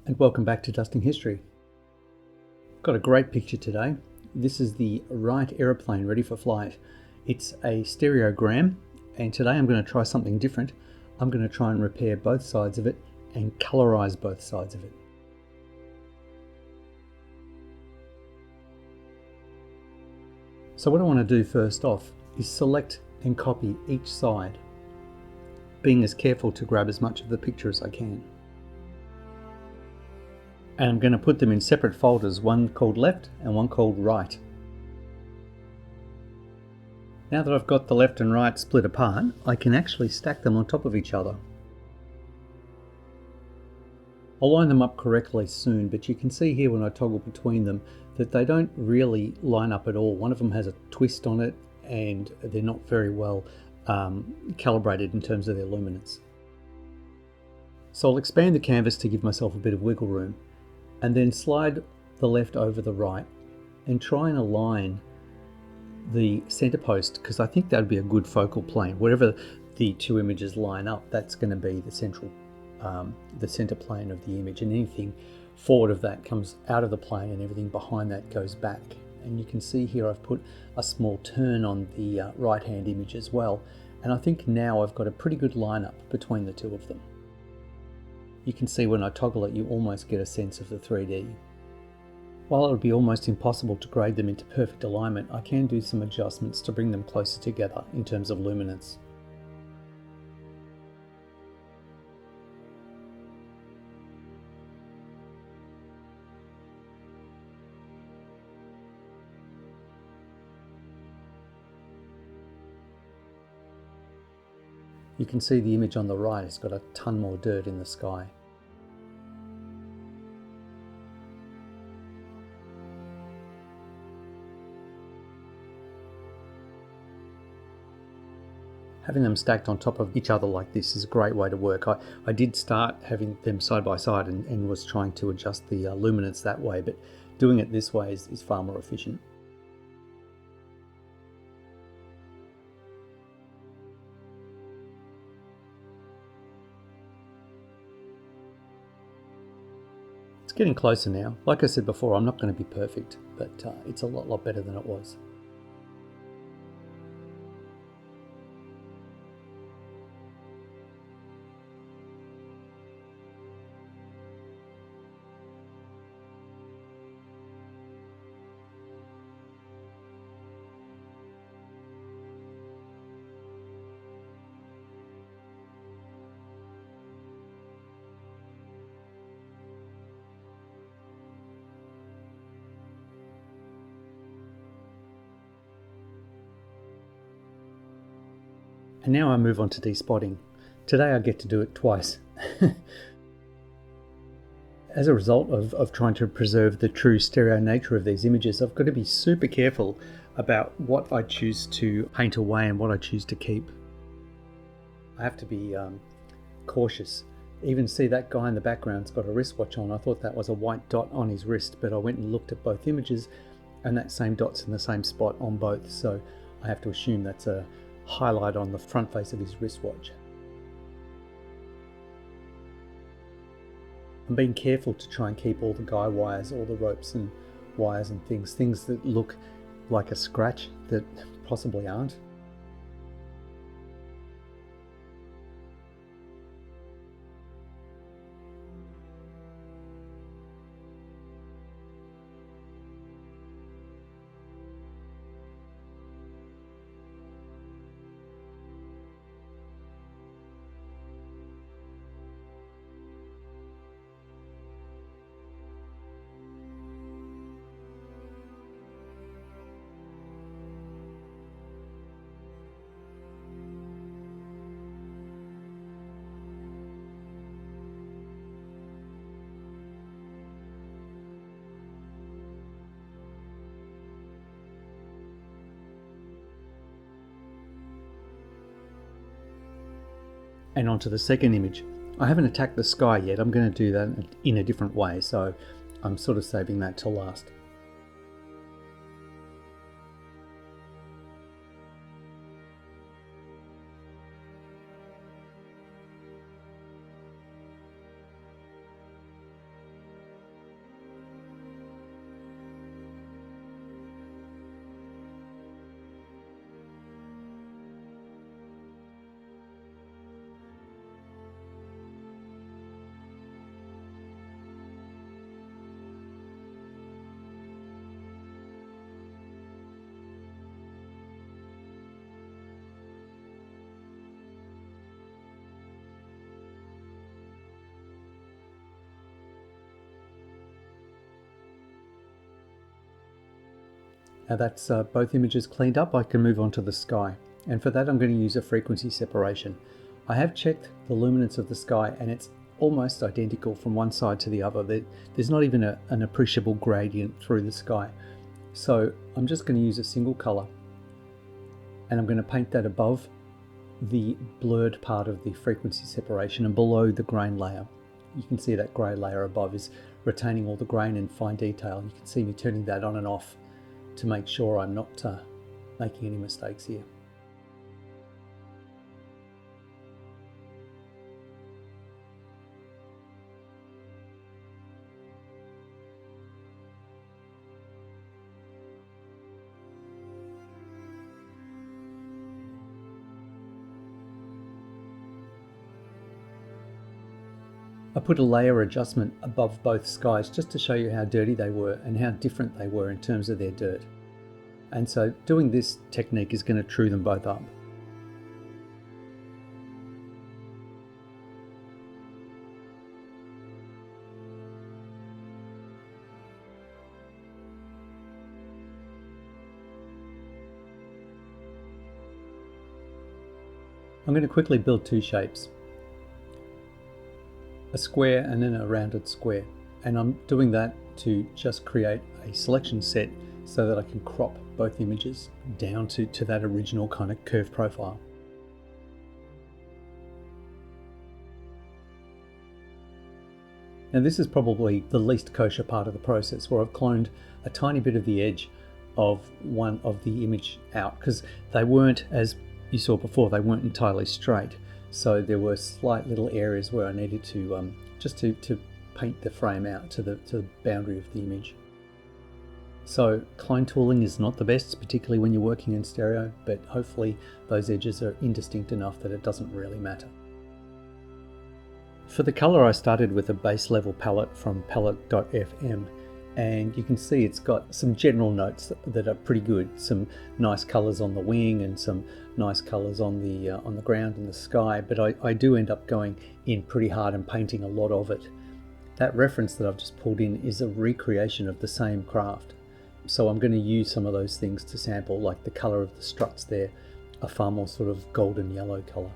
and welcome back to Dusting History. Got a great picture today. This is the Wright aeroplane ready for flight. It's a stereogram, and today I'm going to try something different. I'm going to try and repair both sides of it and colorize both sides of it. So what I want to do first off is select and copy each side, being as careful to grab as much of the picture as I can. And I'm going to put them in separate folders, one called left and one called right. Now that I've got the left and right split apart, I can actually stack them on top of each other. I'll line them up correctly soon, but you can see here when I toggle between them that they don't really line up at all. One of them has a twist on it and they're not very well calibrated in terms of their luminance. So I'll expand the canvas to give myself a bit of wiggle room, and then slide the left over the right and try and align the center post, because I think that would be a good focal plane. Wherever the two images line up, that's going to be the central, the center plane of the image, and anything forward of that comes out of the plane and everything behind that goes back. And you can see here I've put a small turn on the right hand image as well, and I think now I've got a pretty good lineup between the two of them. You can see when I toggle it, you almost get a sense of the 3D. While it would be almost impossible to grade them into perfect alignment, I can do some adjustments to bring them closer together in terms of luminance. You can see the image on the right has got a ton more dirt in the sky. Having them stacked on top of each other like this is a great way to work. I did start having them side by side and was trying to adjust the luminance that way, but doing it this way is far more efficient. It's getting closer now. Like I said before, I'm not going to be perfect, but it's a lot better than it was. And now I move on to despotting. Today I get to do it twice. As a result of trying to preserve the true stereo nature of these images, I've got to be super careful about what I choose to paint away and what I choose to keep. I have to be cautious. Even see that guy in the background's got a wristwatch on. I thought that was a white dot on his wrist, but I went and looked at both images and that same dot's in the same spot on both, so I have to assume that's a highlight on the front face of his wristwatch. I'm being careful to try and keep all the guy wires, all the ropes and wires and things that look like a scratch that possibly aren't. And onto the second image. I haven't attacked the sky yet. I'm going to do that in a different way, so I'm sort of saving that till last. Now that's both images cleaned up, I can move on to the sky. And for that I'm going to use a frequency separation. I have checked the luminance of the sky and it's almost identical from one side to the other. There's not even an appreciable gradient through the sky. So I'm just going to use a single colour and I'm going to paint that above the blurred part of the frequency separation and below the grain layer. You can see that grey layer above is retaining all the grain and fine detail. You can see me turning that on and off to make sure I'm not making any mistakes here. I put a layer adjustment above both skies just to show you how dirty they were and how different they were in terms of their dirt. And so doing this technique is going to true them both up. I'm going to quickly build two shapes. A square and then a rounded square, and I'm doing that to just create a selection set so that I can crop both images down to that original kind of curve profile. Now this is probably the least kosher part of the process, where I've cloned a tiny bit of the edge of one of the image out, because they weren't, as you saw before, they weren't entirely straight. So there were slight little areas where I needed to just to paint the frame out to the boundary of the image. So clone tooling is not the best, particularly when you're working in stereo, but hopefully those edges are indistinct enough that it doesn't really matter. For the color, I started with a base level palette from palette.fm, and you can see it's got some general notes that are pretty good. Some nice colors on the wing and some nice colors on the ground and the sky, but I do end up going in pretty hard and painting a lot of it. That reference that I've just pulled in is a recreation of the same craft. So I'm going to use some of those things to sample, like the color of the struts there, a far more sort of golden yellow color.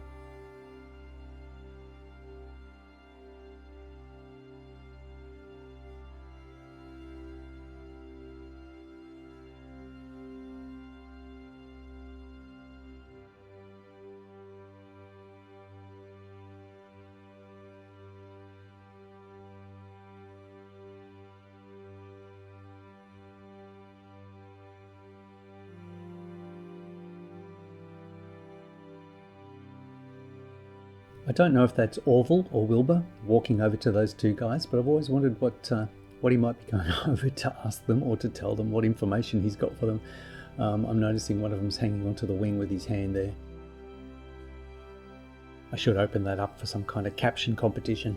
I don't know if that's Orville or Wilbur walking over to those two guys, but I've always wondered what he might be going over to ask them or to tell them, what information he's got for them. I'm noticing one of them's hanging onto the wing with his hand there. I should open that up for some kind of caption competition.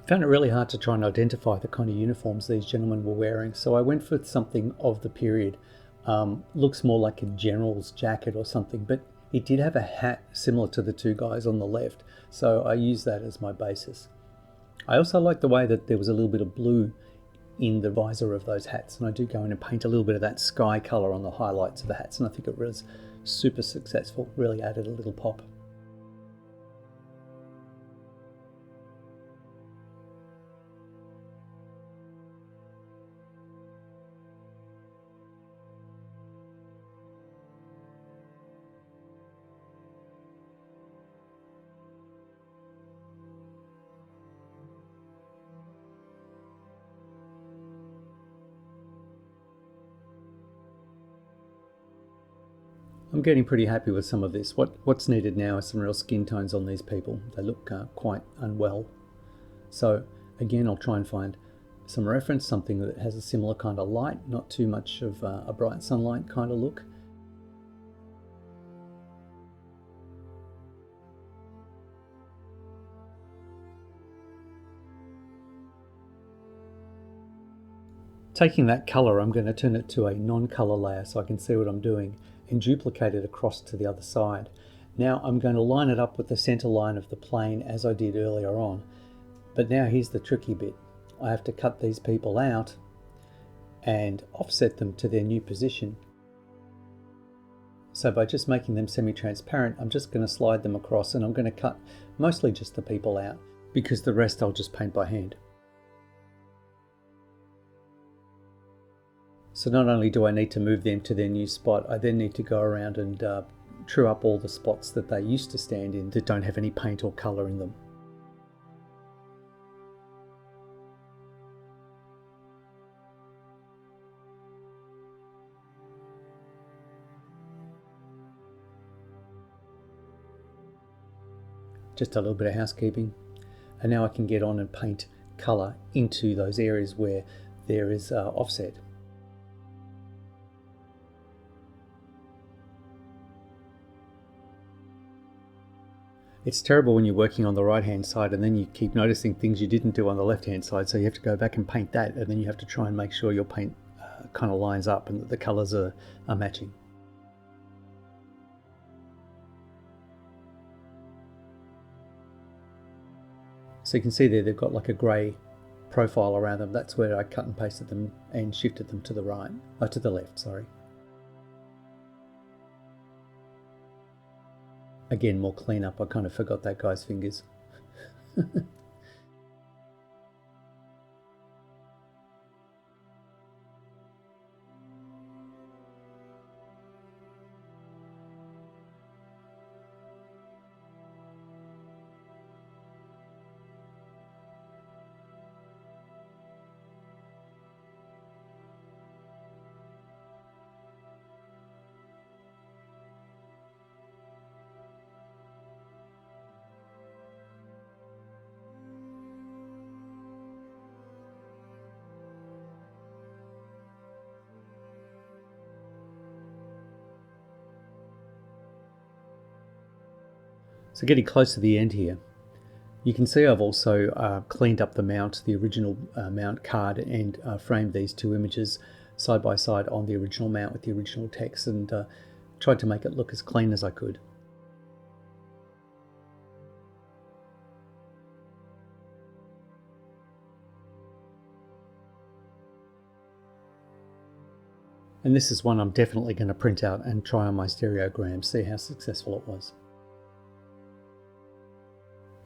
I found it really hard to try and identify the kind of uniforms these gentlemen were wearing, so I went for something of the period. Looks more like a general's jacket or something, but it did have a hat similar to the two guys on the left, so I used that as my basis. I also like the way that there was a little bit of blue in the visor of those hats, and I do go in and paint a little bit of that sky colour on the highlights of the hats, and I think it was super successful, really added a little pop. I'm getting pretty happy with some of this. What's needed now is some real skin tones on these people. They look quite unwell. So again, I'll try and find some reference, something that has a similar kind of light, not too much of a bright sunlight kind of look. Taking that colour, I'm going to turn it to a non-colour layer so I can see what I'm doing and duplicate it across to the other side. Now I'm going to line it up with the centre line of the plane as I did earlier on. But now here's the tricky bit. I have to cut these people out and offset them to their new position. So by just making them semi-transparent, I'm just going to slide them across, and I'm going to cut mostly just the people out because the rest I'll just paint by hand. So not only do I need to move them to their new spot, I then need to go around and true up all the spots that they used to stand in that don't have any paint or colour in them. Just a little bit of housekeeping, and now I can get on and paint colour into those areas where there is offset. It's terrible when you're working on the right hand side and then you keep noticing things you didn't do on the left hand side, so you have to go back and paint that, and then you have to try and make sure your paint kind of lines up and that the colours are matching. So you can see there they've got like a grey profile around them. That's where I cut and pasted them and shifted them to the right, to the left, sorry. Again, more cleanup. I kind of forgot that guy's fingers. So getting close to the end here, you can see I've also cleaned up the mount, the original mount card, and framed these two images side by side on the original mount with the original text, and tried to make it look as clean as I could. And this is one I'm definitely going to print out and try on my stereogram, see how successful it was.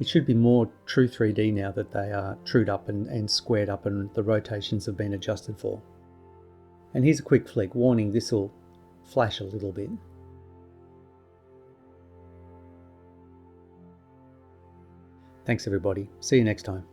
It should be more true 3D now that they are trued up and squared up and the rotations have been adjusted for. And here's a quick flick. Warning, this will flash a little bit. Thanks everybody. See you next time.